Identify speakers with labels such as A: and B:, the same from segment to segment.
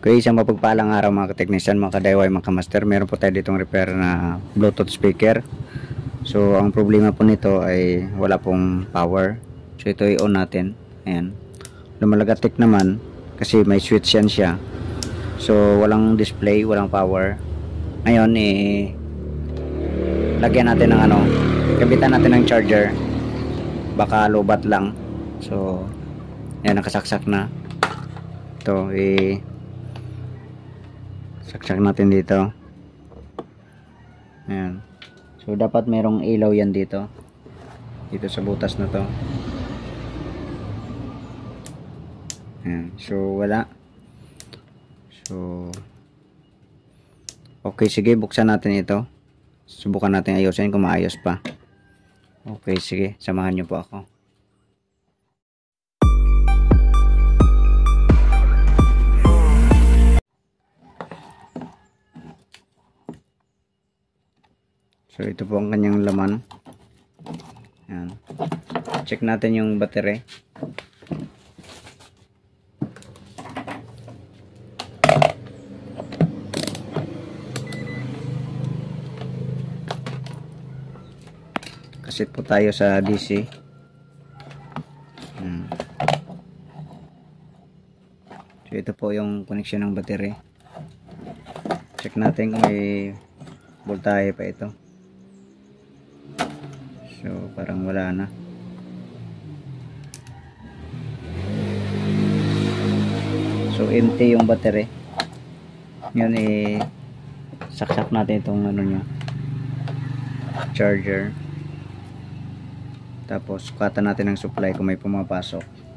A: So isang mapagpalang araw mga kateknisyan, mga ka-DIY, mga ka-master. Meron po tayo ditong repair na Bluetooth speaker. So ang problema po nito ay wala pong power. So ito i-on natin. Ayan. Lumalagatik naman kasi may switch yan siya. So walang display, walang power. Ngayon lagyan natin ng kabitan natin ng charger. Baka lobat lang. So ayan, nakasaksak na. Ito saksak natin dito. Ayan. So dapat merong ilaw yan dito sa butas na to. Ayan. So wala. So okay, sige, buksan natin ito. Subukan natin ayusin kung maayos pa. Okay, sige, samahan niyo po ako. So ito po ang kanyang laman. Ayan. Check natin yung battery. Kasit po tayo sa DC. Ayan. So ito po yung connection ng battery. Check natin kung may voltahe pa ito. So parang wala na. So empty yung battery. Ngayon saksak natin itong niya, charger. Tapos sukatan natin ng supply kung may pumapasok.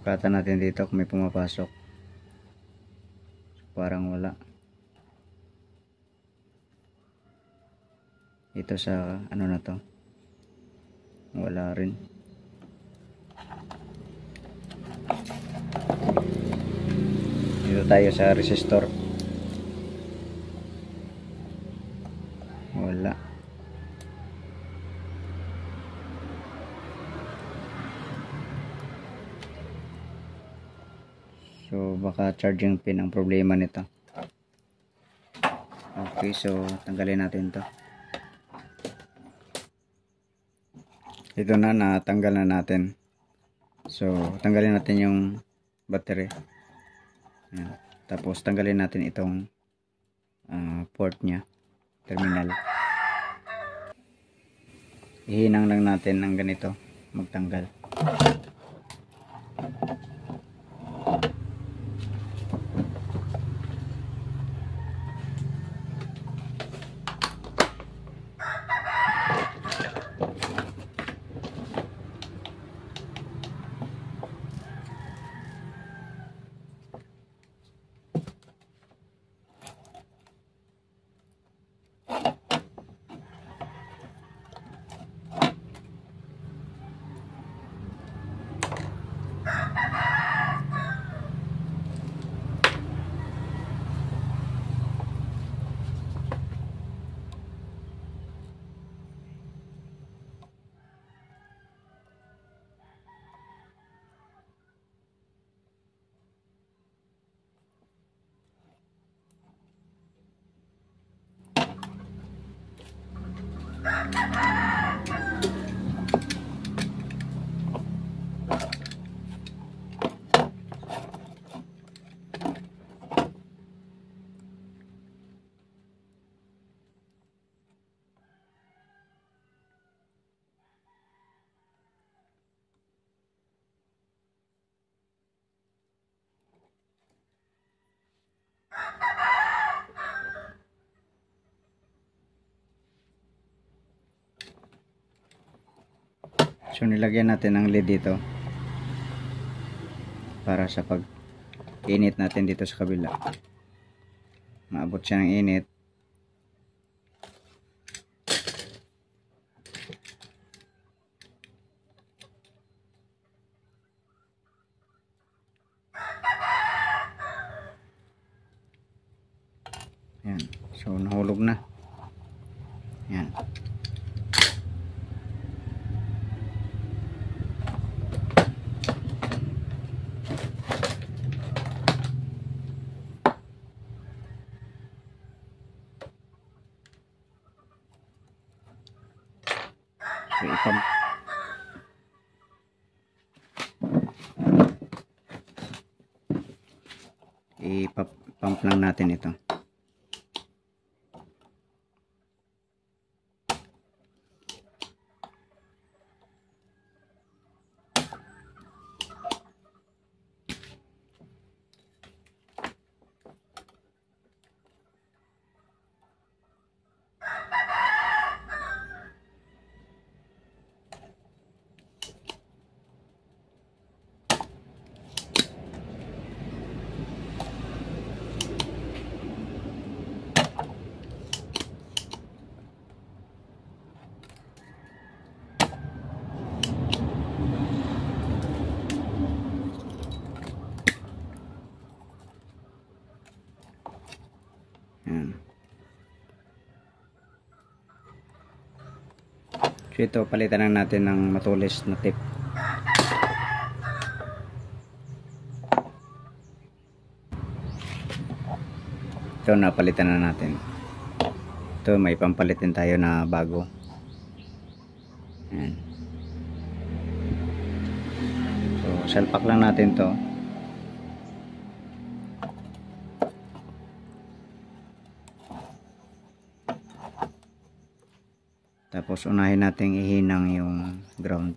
A: Sukatan natin dito kung may pumapasok. Parang wala. Ito sa na to. Wala rin. Dito tayo sa resistor. Wala. So baka charging pin ang problema nito. Okay, so tanggalin natin to. Ito na, natanggal na natin. So tanggalin natin yung battery. Ayan. Tapos tanggalin natin itong port nya, terminal. Ihinang lang natin ng ganito magtanggal. So nilagyan natin ng lid dito para sa pag init natin dito sa kabila, maabot siya ng init. Ayan. So nahulog na. Yan. So, ipump lang natin ito. Yan. So ito, palitan lang natin ng matulis na tip. Ito, napalitan na natin. Ito, may pampalitin tayo na bago. Yan. So, salpak lang natin to. Tapos unahin natin ihinang yung ground.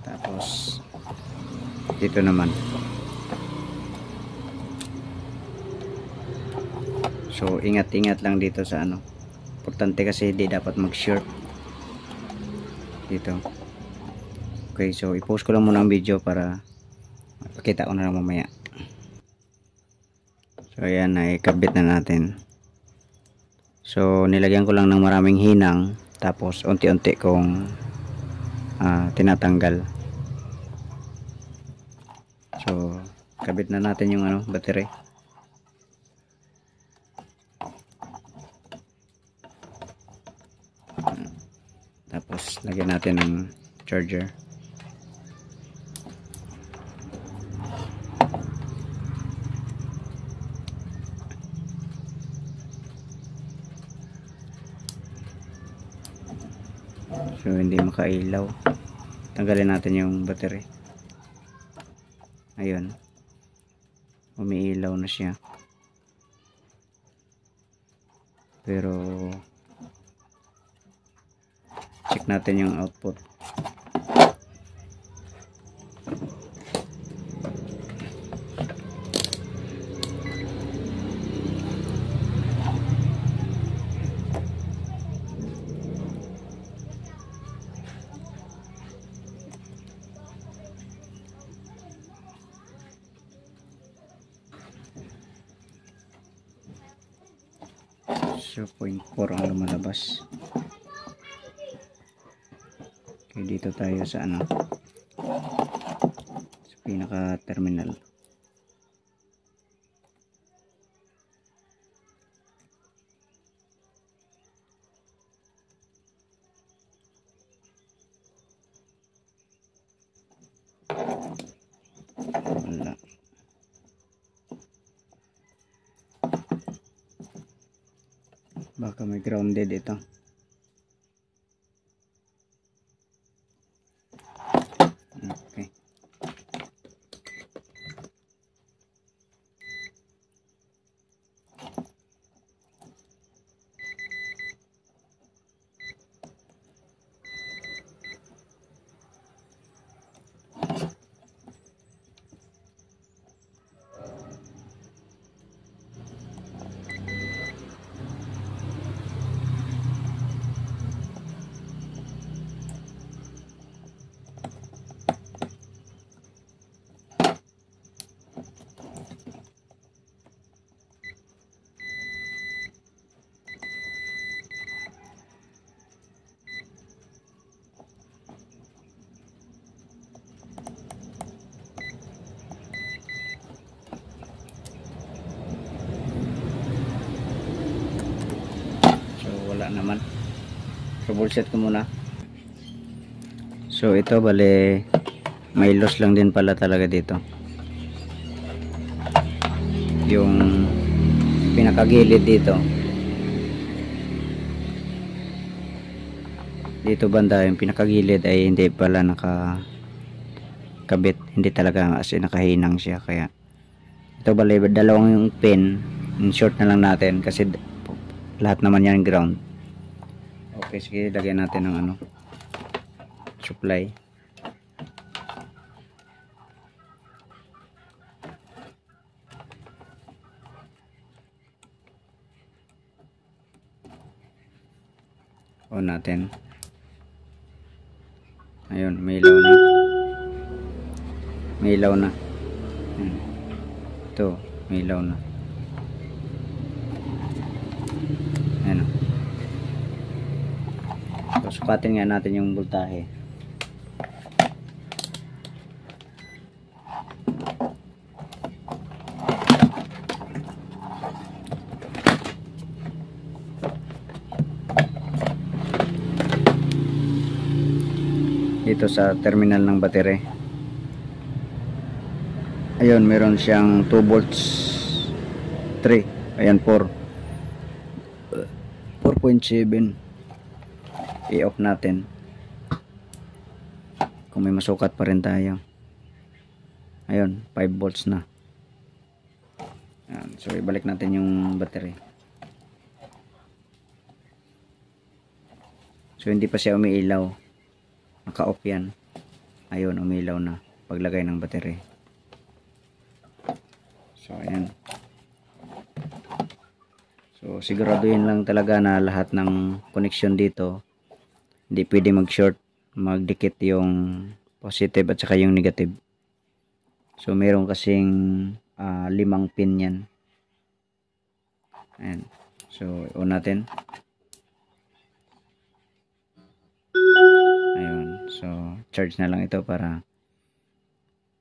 A: Tapos dito naman, so ingat-ingat lang dito sa ano, importante kasi hindi dapat mag-short dito. Okay, so i-post ko lang muna ang video para makita ko na lang mamaya. So ayan, ikabit na natin. So nilagyan ko lang ng maraming hinang, tapos unti-unti kong tinatanggal. So kabit na natin yung ano, battery. Tapos lagyan natin ng charger. So hindi makailaw. Tanggalin natin yung battery. Ayun, umiilaw na siya, pero check natin yung output. So 0.4 ang lumalabas. Okay, dito tayo sa ano, sa pinaka terminal. Wala. So may grounded ito. Okay. Wala naman. Trouble-set ko muna. So ito bale may loss lang din pala talaga dito. Yung pinakagilid dito. Dito banda yung pinakagilid ay hindi pala nakakabit. Hindi talaga as in nakahinang siya. Kaya ito bale dalawang yung pin. In short na lang natin kasi lahat naman yan ground. Okay, sige, lagyan natin ng ano, supply. On natin. Ayun, may ilaw na. May ilaw na. Ito, may ilaw na. Ayan. So, sukatin nga natin yung voltahe. Dito sa terminal ng battery. Ayun, meron siyang 2 volts 3. Ayan, 4.7. I-off natin kung may masukat pa rin tayo. Ayun, 5 volts na. Ayan, so ibalik natin yung battery. So hindi pa siya umiilaw, naka-off yan. Ayun, umiilaw na paglagay ng battery. So ayan. So siguraduhin lang talaga na lahat ng connection dito hindi pwede mag-short, magdikit yung positive at saka yung negative. So meron kasing 5 pin yan. Ayan. So on natin. Ayun. So charge na lang ito para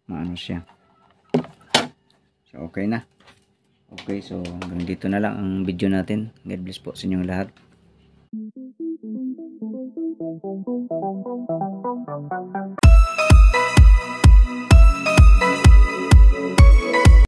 A: maano siya. So okay na. Okay, so hanggang dito na lang ang video natin. God bless po sa inyong lahat.